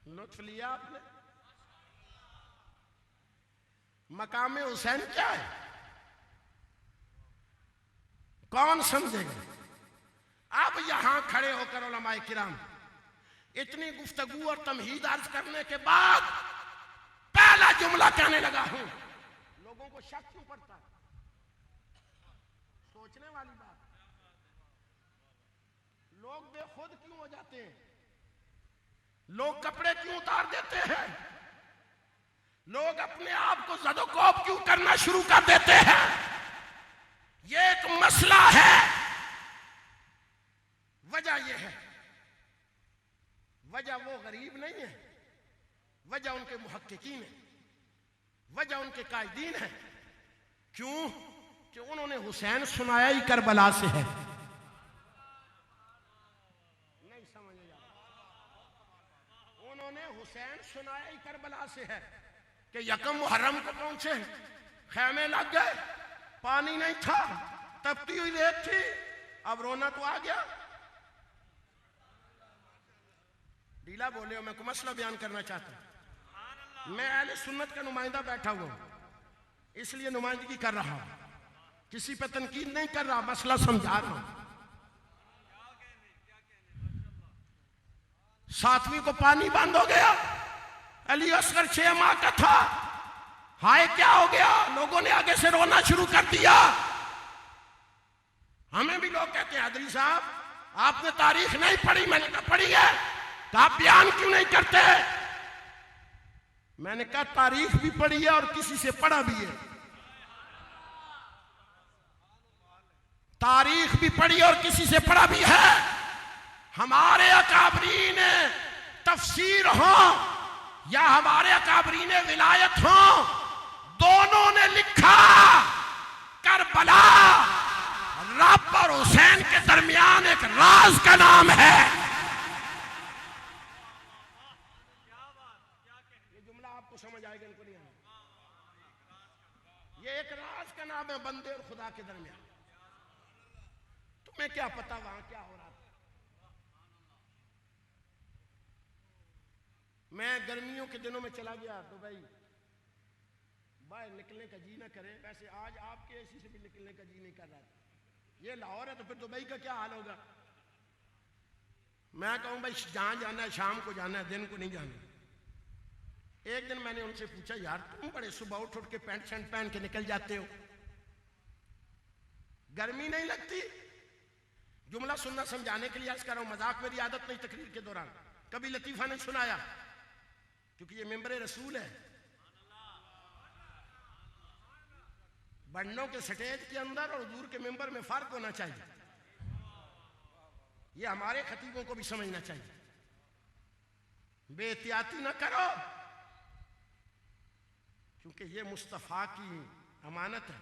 लुत्फ लिया आपने? मकामे हुसैन क्या है, कौन समझेगा? अब यहां खड़े होकर उलमाए किराम इतनी गुफ्तगू और तमहीद अर्ज करने के बाद पहला जुमला कहने लगा हूं। लोगों को शक क्यों पड़ता है? सोचने वाली बात। लोग बेखुद क्यों हो जाते हैं? लोग कपड़े क्यों उतार देते हैं? लोग अपने आप को ज़दोकोब क्यों करना शुरू कर देते हैं? ये एक मसला है। वजह यह है, वजह वो गरीब नहीं है, वजह उनके मुहक्किकीन है, वजह उनके कायदीन है। क्यों? कि उन्होंने हुसैन सुनाया ही करबला से है। नहीं समझ आया? उन्होंने हुसैन सुनाया ही करबला से है कि यकम मुहर्रम को पहुंचे, खैमे लग गए, पानी नहीं था, तपती हुई रेत थी, अब रोना तो आ गया। ढीला बोले हो, मैं को मसला बयान करना चाहता हूं। मैं अहले सुन्नत का नुमाइंदा बैठा हुआ हूं, इसलिए नुमाइंदगी कर रहा हूं, किसी पे तनकीद नहीं कर रहा, मसला समझा रहा हूं। 7वीं को पानी बंद हो गया, अली असगर 6 माह का था, हाय क्या हो गया? लोगों ने आगे से रोना शुरू कर दिया। हमें भी लोग कहते हैं अदरी साहब आपने तारीख नहीं पढ़ी। मैंने कहा पढ़ी है, तो आप बयान क्यों नहीं करते? मैंने कहा तारीख भी पढ़ी है और किसी से पढ़ा भी है। तारीख भी पढ़ी और किसी से पढ़ा भी है। हमारे अकाबरीन तफसीर हो या हमारे अकाबरीन विलायत हो, दोनों ने लिखा करबला रब और हुसैन के दरमियान एक राज का नाम है। ये जुमला आपको समझ आएगा, इनको नहीं आएगा? ये एक राज का नाम है बंदे और खुदा के दरमियान। तुम्हें क्या पता वहां क्या हो रहा था? मैं गर्मियों के दिनों में चला गया दुबई, बाहर निकलने का जी ना करे। वैसे आज आपके एसी से भी निकलने का जी नहीं कर रहा था। ये लाहौर है तो फिर दुबई का क्या हाल होगा? मैं कहूं भाई जहां जाना है शाम को जाना है, दिन को नहीं जाना। एक दिन मैंने उनसे पूछा, यार तुम बड़े सुबह उठ के पैंट शर्ट पहन के निकल जाते हो, गर्मी नहीं लगती? जुमला सुनना समझाने के लिए अर्ज कर रहा हूं, मजाक मेरी आदत नहीं तकरीर के दौरान। कभी लतीफा नहीं सुनाया, क्योंकि ये मेंबर रसूल है। बन्नों के स्टेज के अंदर और हुजूर के मेंबर में फर्क होना चाहिए। ये हमारे खतीबों को भी समझना चाहिए। बेहतियाती ना करो, क्योंकि ये मुस्तफा की अमानत है।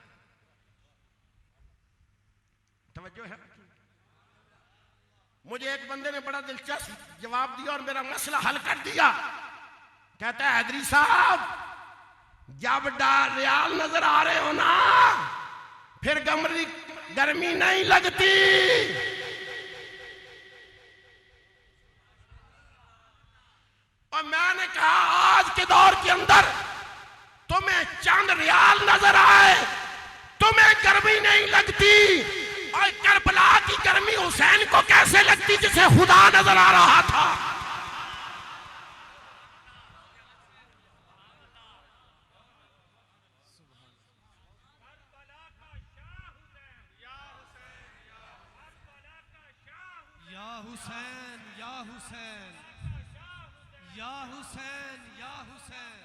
तवज्जो है? मुझे एक बंदे ने बड़ा दिलचस्प जवाब दिया और मेरा मसला हल कर दिया। कहता है हैदरी साहब जब रियाल नजर आ रहे हो ना, फिर गर्मी नहीं लगती। और मैंने कहा आज के दौर के अंदर तुम्हें चंद रियाल नजर आए, तुम्हें गर्मी नहीं लगती, और करबला की गर्मी हुसैन को कैसे लगती जिसे खुदा नजर आ रहा था। या हुसैन या हुसैन या हुसैन या हुसैन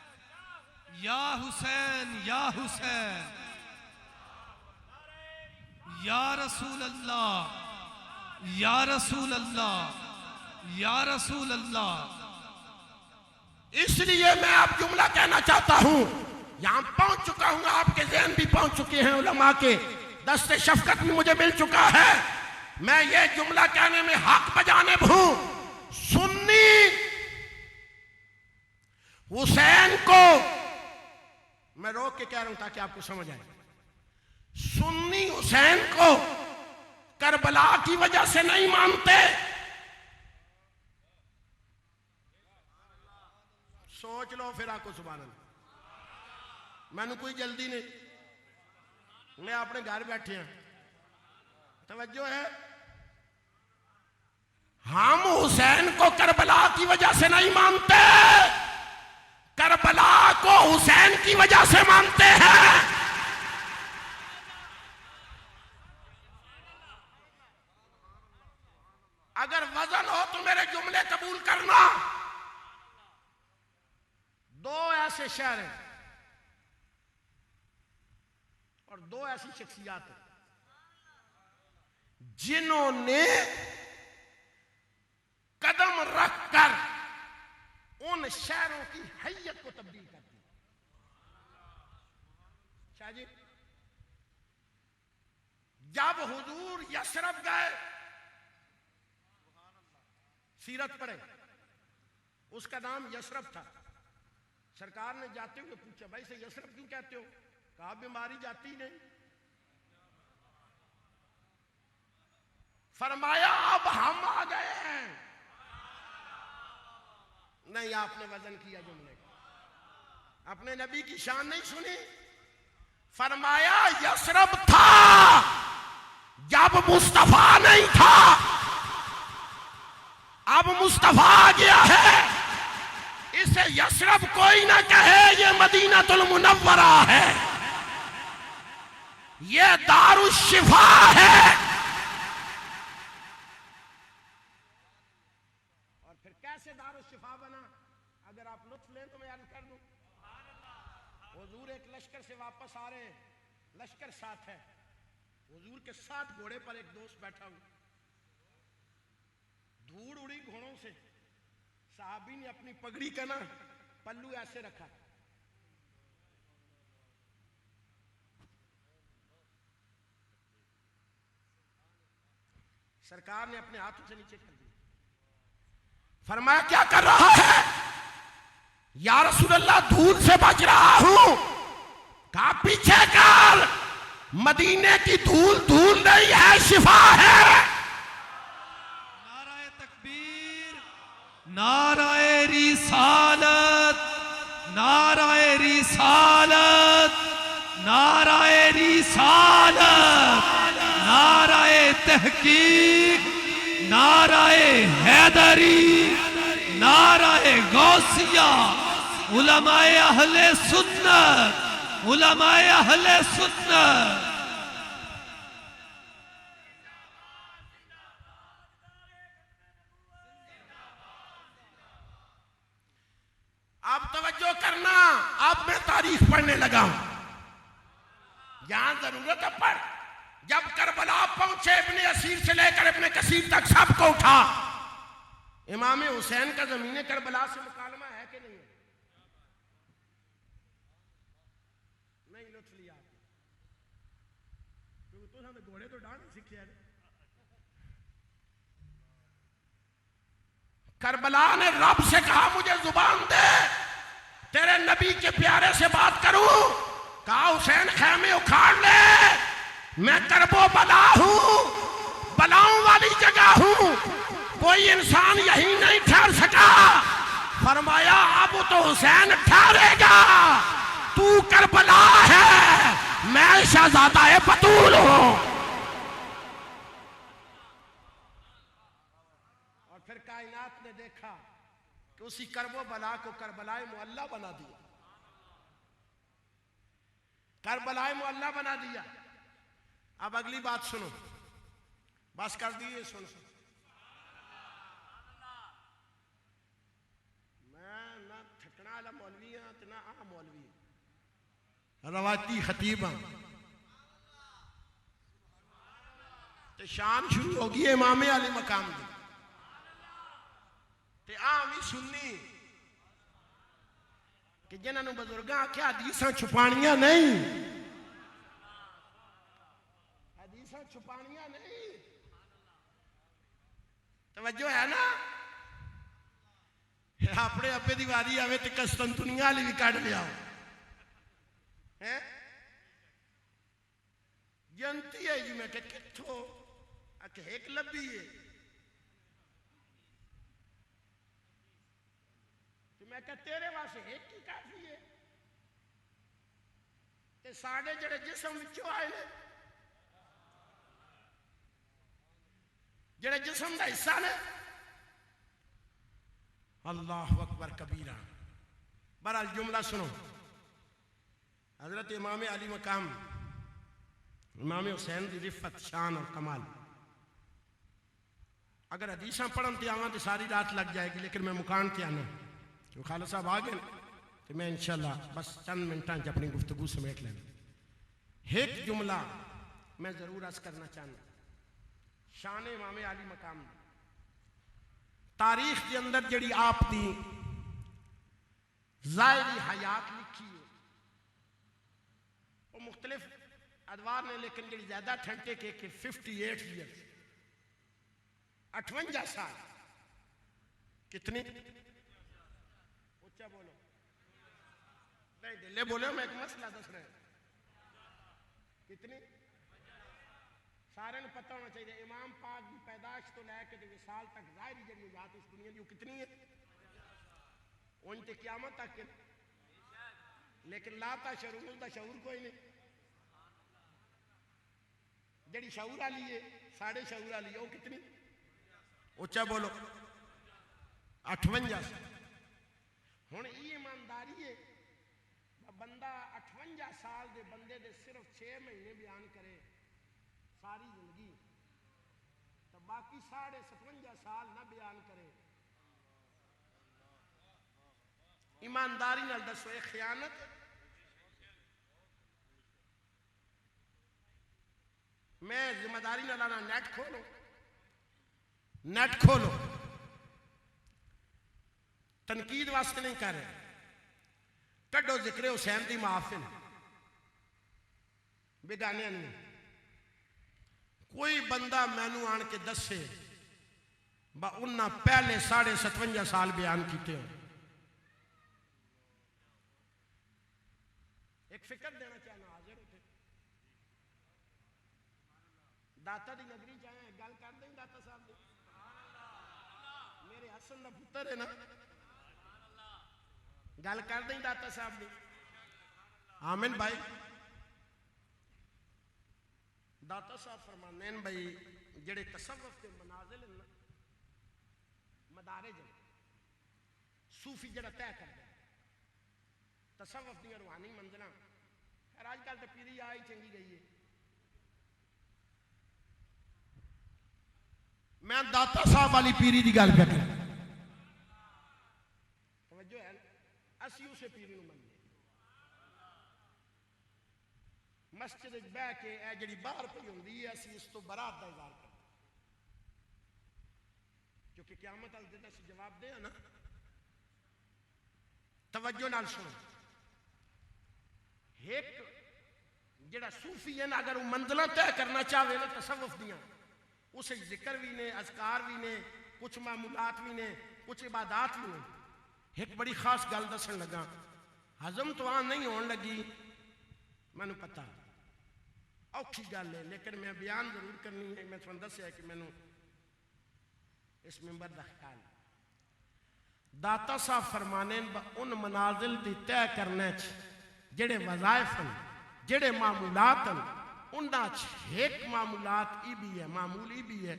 या हुसैन या हुसैन या रसूल अल्लाह या रसूल अल्लाह या रसूल अल्लाह। इसलिए मैं अब जुमला कहना चाहता हूं, यहां पहुंच चुका हूं, आपके ज़हन भी पहुंच चुके हैं, उलमा के दस्ते शफकत भी मुझे मिल चुका है। मैं ये जुमला कहने में हक बजाने हूं, सुन्नी हुसैन को, मैं रोक के कह रहा हूं ताकि आपको समझ आए, सुन्नी हुसैन को करबला की वजह से नहीं मानते। सोच लो फिर आपको सुभान अल्लाह। मैंने कोई जल्दी नहीं, मैं अपने घर बैठे हैं, तवज्जो है। हम हुसैन को करबला की वजह से नहीं मानते, करबला को हुसैन की वजह से मानते हैं। अगर वजन हो तो मेरे जुमले कबूल करना। दो ऐसे शहर हैं और दो ऐसी शख्सियात हैं जिन्होंने कदम रखकर उन शहरों की हैयत को तब्दील कर दी। शाह जी, जब हुजूर यशरफ गए, सीरत पढ़े, उसका नाम यशरफ था। सरकार ने जाते हुए पूछा, भाई से यशरफ क्यों कहते हो? कहा बीमारी जाती नहीं। फरमाया अब हम आ गए हैं। नहीं, आपने वजन किया जुमले का, अपने नबी की शान नहीं सुनी। फरमाया यशरफ था जब मुस्तफा नहीं था, अब मुस्तफा आ गया है। इसे यशरफ कोई ना कहे, ये मदीनातुल मुनव्वरा है, ये दारुश शिफा है। और फिर कैसे दारुश शिफा बना, अगर आप लुत्फ लें तो मैं अर्ज कर दूं। हुजूर एक लश्कर से वापस आ रहे हैं, लश्कर साथ है, हुजूर के साथ घोड़े पर एक दोस्त बैठा हुआ, धूड़ उड़ी घोड़ों से। साहबी ने अपनी पगड़ी का ना पल्लू ऐसे रखा, सरकार ने अपने हाथों से नीचे कर दिया। फरमाया क्या कर रहा है? या रसूल अल्लाह, धूल से बच रहा हूं। कहा पीछे कर, मदीने की धूल धूल नहीं है, शिफा है। नाराए तकबीर, नाराए रिसालत, नाराए रिसालत, नाराए रिसालत, नाराए तहकीक, नाराए हैदरी, नाराए गौसिया, उलमाए अहले सुन्नत, उलमाए अहले सुन्नत। अब तवज्जो करना, अब मैं तारीख पढ़ने लगा हूं, यहां जरूरत है पढ़। जब करबला पहुंचे, इब्ने असीर से लेकर इब्ने कसीर तक सबको उठा। इमाम हुसैन का ज़मीने करबला से मुकालमा है कि नहीं है? नहीं लुत्फ लिया आपने, क्योंकि तो हमें घोड़े तो डांट सीखे हैं। करबला ने रब से कहा मुझे जुबान दे, तेरे नबी के प्यारे से बात करूं। कहा हुसैन खैमे उखाड़ ले, मैं करबो बला हूं, बलाओं वाली जगह हूं, कोई इंसान यहीं नहीं ठहर सका। फरमाया तो हुसैन ठहरेगा। तू करबला है, मैं शहजादा बतूल हूं। और फिर कायनात ने देखा कि उसी करबो बला को करबलाए मुअल्ला बना दिया, करबलाए मुअल्ला बना दिया। अब अगली बात सुनो, बस कर दिए, सुन सुन। मैं ना थकना वाला मौलवी हाँ तो ना आ मौलवी, रवायती खतीब हाँ। तो शान शुरू होगी इमामे अली मकाम दी, ते आम ही सुननी कि जिन्होंने बुजुर्गों आख्या हदीसां छुपानियां नहीं, हदीसां छुपानियां नहीं। तवज्जो है ना? अपने अब्बे की वारी आवे तो कस्तंतुनिया वाली भी कढ़ लिया है। जनती है जी, मैं कितों आके एक लभी है, तो मैं कह तेरे वास्ते एक ही काफी है। ते साढ़े जड़े जिस्म विचों आए ने, जड़े जिस्म का हिस्सा ने, अल्लाह अकबर कबीरा। बहरहाल जुमला सुनो। हजरत इमाम अली मकाम इमाम हुसैन की रिफत शान और कमाल, अगर हदीसा पढ़न ते आवां तो सारी रात लग जाएगी, लेकिन मैं मुकान ते आना तो खालिद साहब आ गए तो मैं इंशाअल्लाह बस चंद मिनटां च अपनी गुफ्तगू समेट लेना। एक जुमला मैं जरूर अर्ज करना चाहना, शान इमाम अली मकाम तारीख के अंदर जड़ी आपकी ज़ाहिरी हयात लिखी है वो मुख्तलिफ अदवार ने, लेकिन जड़ी ज्यादा ठंडे के 58 ईयर्स 58 साल। कितनी ऊंचा बोलो, नहीं दिल्ली बोलो, मैं एक मसला दस रहा। कितनी सारे ने पता होना चाहिए। इमाम पाक की पैदाश तो लैके विसाल तक ज़ाहिरी जड़ी बात इस दुनिया की कितनी है, उन ते क़यामत तक है। लेकिन लाता शरूर का शऊर कोई नहीं। जड़ी शऊर वाली है, साढ़े शऊर वाली है, वो कितनी ऊंचा बोलो 58। हुण ये ईमानदारी है, बंदा 58 साल के बंदे दे सिर्फ 6 महीने बयान करे सारी जिंदगी, तो बाकी 57.5 साल ना बयान करे। ईमानदारी नाल दसो ये खयानत? मैं जिम्मेदारी नाल आना, नेट खोलो, नेट खोलो। तनकीद वास्ते नहीं कर रहे, कड्डो जिक्र हुसैन की महफिल, बेगानिया नहीं। कोई बंदा मैनू आन के दसे उन्हें पहले 57.5 साल बयान किए हो। एक फिक्र देना चाहना, हाजिर होते दाता की नगरी चाहे गल कर दें दाता साहब ने, मेरे हसन का पुत्र है ना, गल कर दें दाता साहब ने। आमिन भाई। दाता साहब फरमाने भाई जेड़े तसव्वुफ के मनाजिल ना, मदारिज सूफी जड़ा तय करता तसव्वुफ दी रूहानी मंजिलां। खैर आजकल तो पीरी आ ही चंगी गई है। मैं दाता साहब वाली पीरी की गल कर, तवज्जो है, असी उसे पीरी नूं मनदे। मस्जिद बह के जी बाहर पई होंदी है, असी इस तो बरात का इज़हार करते, क्योंकि क़यामत वाले दिन असी जवाब दे ना। तवज्जो नाल सुनो। एक जड़ा सूफी है ना, अगर वो मंजिलां तय करना चाहे ना तसव्वुफ दियां, उसे जिक्र भी ने, अज़कार भी ने, कुछ मामूलात भी ने, कुछ इबादात भी ने। एक बड़ी खास गल दसन लगा, हजम तो वहां नहीं होने लगी, मैनू पता औखी गल है, लेकिन मैं बयान जरूर करनी है। मैं तुहानू दस्सिया कि मैनू इस मिंबर दा ख्याल। दाता साहब फरमाने उन मनाजिल की तय करने जेड़े वज़ाइफ हैं जेड़े मामूलात हैं उन्हें एक मामूलात ये भी है मामूल ये भी है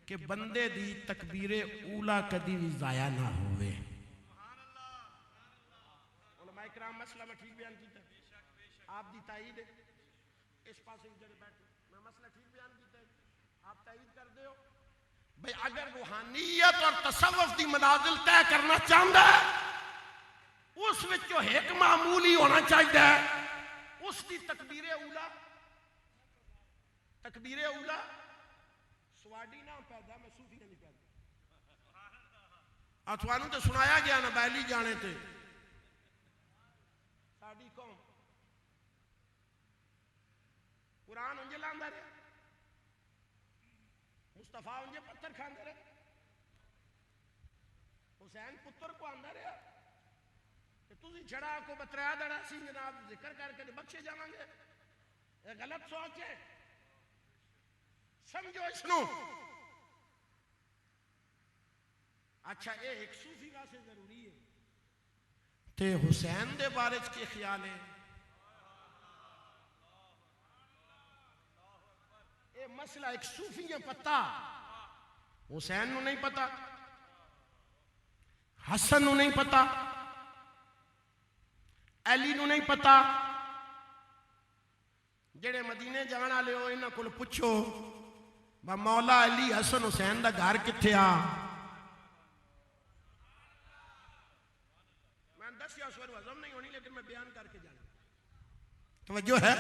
कि बंदे दी तकबीरे ऊला कदी भी ज़ाया ना होवे। उलमाए किराम मसला मैं ठीक बयान किया आप दी ताईद है इस पास जड़े बैठे मैं मसला ठीक बयान किया आप ताईद कर दे हो भाई अगर रूहानियत और तसव्वुफ दी मनाजिल तय करना चाहता है उस विचों एक मामूल ही होना चाहिए उसकी तकबीरे ऊला स्वाडी ना पैदा मैं सूफी नहीं पैदा थानू तो सुनाया गया ना बैली जाने ते साडी कौम कुरान उंजे लांदा रहा मुस्तफा उंजे पत्थर खांदे रहे हुसैन पुत्र को आंदा रहा तुझी छड़ा को बतराया दड़ा सी जनाब जिक्र करके बख्शे जावांगे ये गलत सोच है समझो इसनू। अच्छा ये एक सूफी वास्ते जरूरी है ते हुसैन दे बारे च क्या ख्याल है ये मसला एक सूफी है पता हुसैन नू नहीं पता हसन नू नहीं पता अली नू नहीं पता जेड़े मदीने जाने वाले हो इन्हां कोल पुछो बा मौला अली हसन हुसैन दा घर किथे आ मैं दसिया स्वर हजम नहीं होनी लेकिन मैं बयान करके जाना तवज्जो है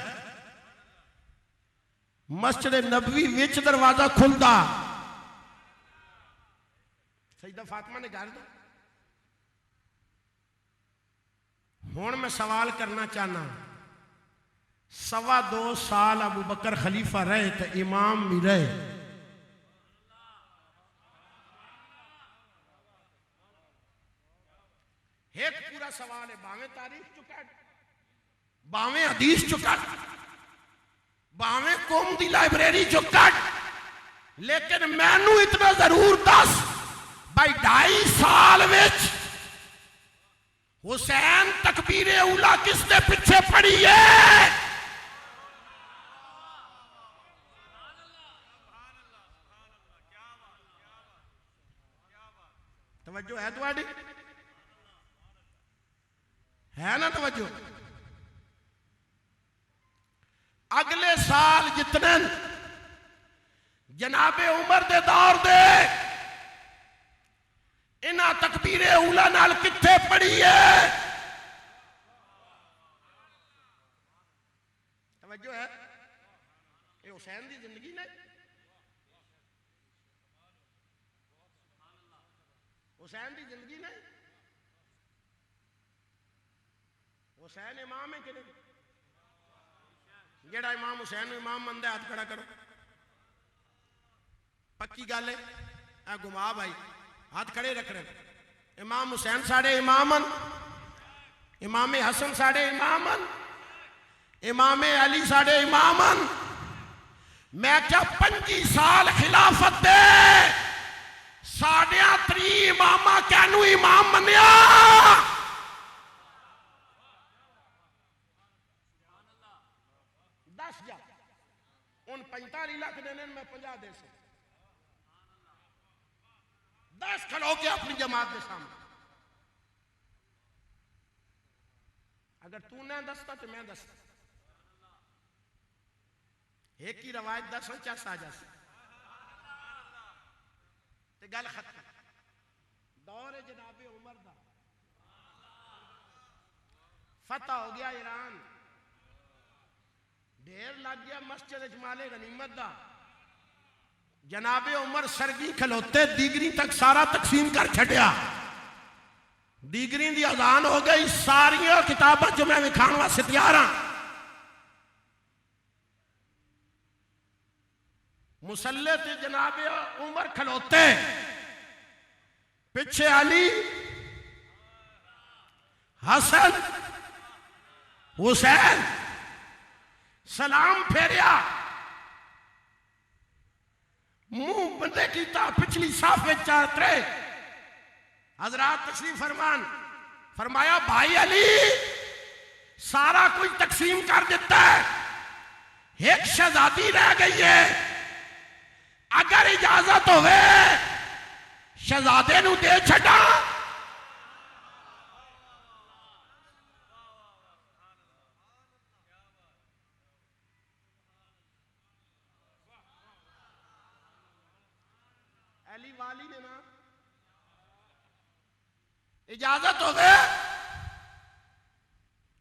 मस्जिद नबवी विच दरवाजा खुलदा सईदा फातिमा ने घर दा हुण मैं सवाल करना चाहना 2.25 साल अबू बकर खलीफा रहे तो इमाम भी रहे एक पूरा सवाल है बावें तारीख चुका बावें हदीस चुका बावें कौम की लाइब्रेरी चुका लेकिन मैनू इतना जरूर दस भाई 2.5 साल विच हुसैन तकबीरे उला किसने पीछे पड़ी है तवज्जो है तुम्हारी है ना तवज्जो अगले साल जितने जनाबे उमर दे दौर दे इन्हां तकबीरे उला नाल किथे पड़ी है तवज्जो है ये हुसैन दी जिंदगी ने हुसैन दी जिंदगी ने हुसैन इमाम है कि नहीं जेड़ा इमाम हुसैन इमाम मनदा हाथ खड़ा करो पक्की गल है आ घुमा भाई हाथ खड़े रख रहे इमाम हुसैन साढ़े इमामन इमाम हसन साढ़े इमामन इमाम अली साढ़े इमामन मैं क्या 25 साल खिलाफत दे साढ़े 3 इमामा कैनू इमाम मनिया दस जा उन 45 लाख देने मैं 50 दे सकता 10 खड़ो के अपनी जमात के सामने अगर तू ना दसता तो मैं दसता एक ही रवायत 10 चा जा गल खत्म दौर जनाबे उमर दा फतह हो गया ईरान ढेर लग गया मस्जिद माले गनीमत दा जनाबे उमर सरगी खलोते दीगरी तक सारा तकसीम कर छड़िया दीगरी दी अजान हो गई सारिया किताबां जो मैं विखाण वास्ते तैयार हाँ मुसल्ले ते जनाबे उमर खलोते पिछे अली हसन हुसैन सलाम फेरिया मुंह बंदे की पिछली साफे चात्रे हजरात तशरीफ फरमान, फरमाया भाई अली सारा कुछ तकसीम कर देता है, एक शहजादी रह गई है, अगर इजाजत होवे शहजादे नू दे छड़ा। अली वाली ने ना इजाजत हो गए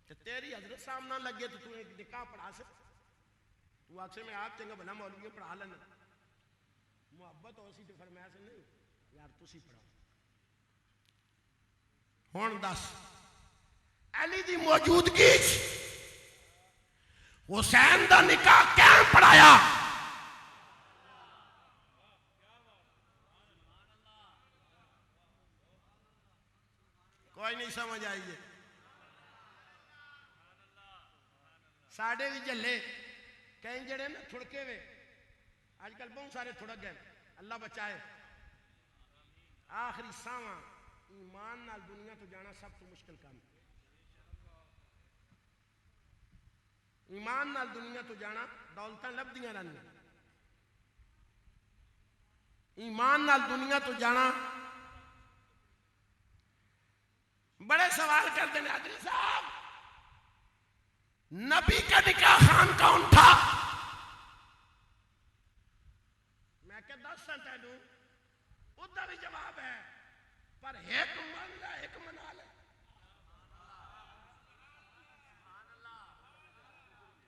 तो तेरी हजरत साहब ना लगे तो तू एक निकाह पढ़ा सक। तू आखसे में आप चंगा भला मौलवी पढ़ा लेना, मुहब्बत हो सी तो फरमाया से नहीं यार तुसी पढ़ाओ। हुण दस अली दी मौजूदगी हुसैन दा निकाह क्या पढ़ाया? कोई नहीं समझ आइए। साढ़े भी झले कई जड़े ना थुड़के वे, आजकल बहुत सारे थुड़क गए, अल्लाह बचाए। आखिरी सावा ईमान नाल दुनिया तो जाना सब तो मुश्किल काम, ईमान नाल दुनिया तो जाना दौलतां लभदियां रहनियां, ईमान नाल दुनिया तो जाना। बड़े सवाल करते हैं आदरी साहब, नबी का निकाह खान कौन था? मैं क्या 10 तेनू उदा भी जवाब है, पर एक मन ला एक मना ले।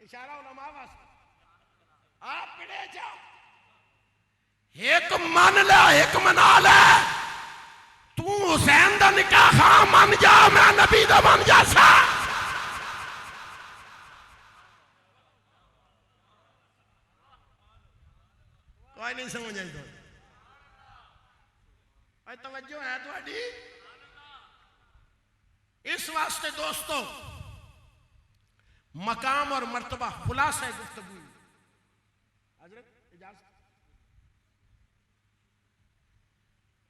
इशारा उलमा वास्ते आप पढ़े जाओ, एक मन ला एक मना ले। तू हुसैन दा निकाह खां मन जा, मैं नबी दा मन जासा। कोई नहीं समझ आई तो तवज्जो है थोड़ी। इस वास्ते दोस्तों मकाम और मर्तबा खुलासा गुफ्तगू हजरत इजाजत,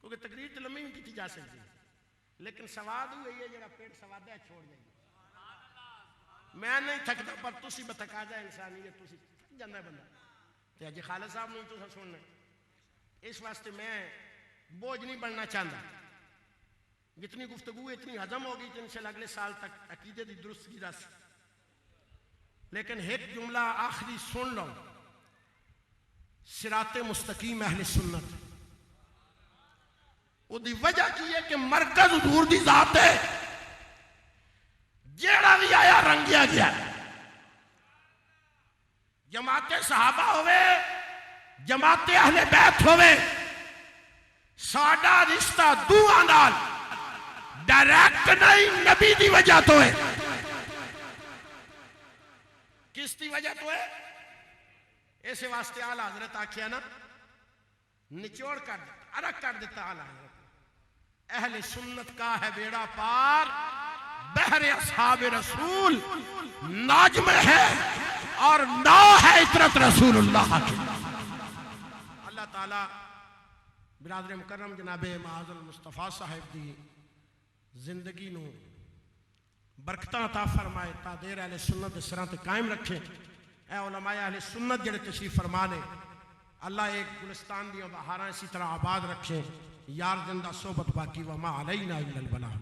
क्योंकि तकरीर तो लंबी की जा सकती है, लेकिन सवाद हुई है जरा पेट सवादा है छोड़ जाइए। मैं नहीं थकता पर तुसी बतका जा इंसानियत, तुसी थक जाता बंदा। तो अज खालिद साहब ने तो सुनना, इस वास्ते मैं बोझ नहीं बनना चाहता। जितनी गुफ्तगू इतनी हजम होगी तो इंशाअल्लाह अगले साल तक अकीदे की दुरुस्त की दस। लेकिन एक जुमला आखिरी सुन लो, सिराते मुस्तकीम अहले सुन्नत, उसकी वजह की है कि मरकज हुजूर दी जात है, जेड़ा भी आया रंगिया गया। जमाते सहाबा होवे, जमाते अहले बैत होवे, साडा रिश्ता दुआ नाल डायरेक्ट नहीं, नबी दी वजह तो है। किसकी वजह तो है? इस वास्ते आला हजरत आखिया ना, निचोड़ कर अलग कर देता आला हजरत, अहले सुन्नत का है बेड़ा पार, बहरे असहाब रसूल नाजम है और ना है इतरत रसूलुल्लाह की। अल्लाह ताला बिरादर मुकर्रम जनाबे महाजुल मुस्तफा साहिब की जिंदगी नू बरकतां अता फरमाए, तादेर अहले सुन्नत दे सिरां ते कायम रखे। ए उलमाए अहले सुन्नत जेड़े तशरीफ फरमा ने, अल्लाह एक गुलिस्तान दी बहारां इसी तरह आबाद रखे। यार जिंदा सोबत बाकी, वमा अलैना इल्लल बलाग।